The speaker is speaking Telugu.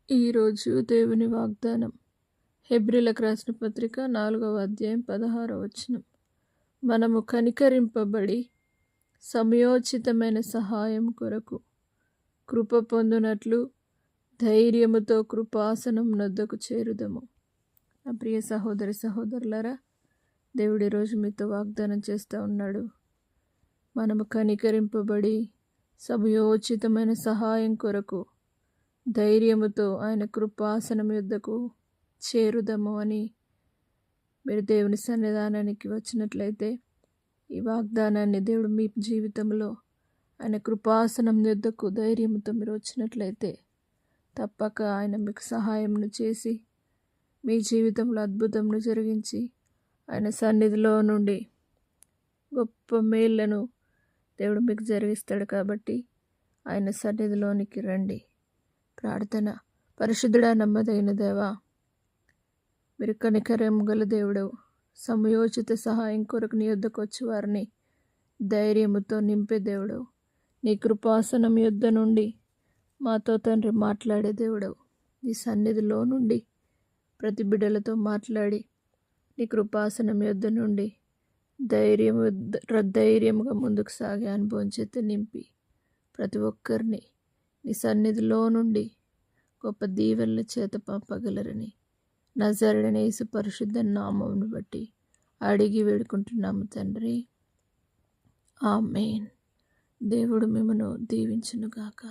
ఈరోజు దేవుని వాగ్దానం. హెబ్రీలకు రాసిన పత్రిక 4వ అధ్యాయం 16వ వచనం. మనము కనికరింపబడి సమయోచితమైన సహాయం కొరకు కృప పొందునట్లు ధైర్యముతో కృపాసనం నొద్దకు చేరుదము. నా ప్రియ సహోదరి సహోదరులారా, దేవుడి రోజు మీతో వాగ్దానం చేస్తూ ఉన్నాడు. మనము కనికరింపబడి సమయోచితమైన సహాయం కొరకు ధైర్యముతో ఆయన కృపాసనం యొద్దకు చేరుదము అని. మీరు దేవుని సన్నిధానానికి వచ్చినట్లయితే ఈ వాగ్దానాన్ని దేవుడు మీ జీవితంలో ఆయన కృపాసనం యొద్దకు ధైర్యంతో మీరు వచ్చినట్లయితే తప్పక ఆయన మీకు సహాయమును చేసి మీ జీవితంలో అద్భుతమును జరిగించి ఆయన సన్నిధిలో నుండి గొప్ప మేళ్లను దేవుడు మీకు జరిగిస్తాడు. కాబట్టి ఆయన సన్నిధిలోనికి రండి. ప్రార్థన. పరిశుద్ధుడా, నమ్మదగిన దేవా, మీరు కనికరం గల దేవుడవు. సమయోచిత సహాయం కొరకు నీ యొద్దకు వచ్చి వారిని ధైర్యముతో నింపే దేవుడవు. నీ కృపాసనం యొద్ద నుండి మాతో తండ్రి మాట్లాడే దేవుడవు. నీ సన్నిధిలో నుండి ప్రతి బిడ్డలతో మాట్లాడి నీ కృపాసనం యొద్ద నుండి ధైర్యముగా ముందుకు సాగే అనుభవం చేత నింపి ప్రతి ఒక్కరిని నీ సన్నిధిలో నుండి గొప్ప దీవెనల చేత పంపగలరని నజరేయుడైన యేసు పరిశుద్ధ నామమును బట్టి అడిగి వేడుకుంటున్నాము తండ్రి. ఆమేన్. దేవుడు మిమ్మను దీవించునుగాక.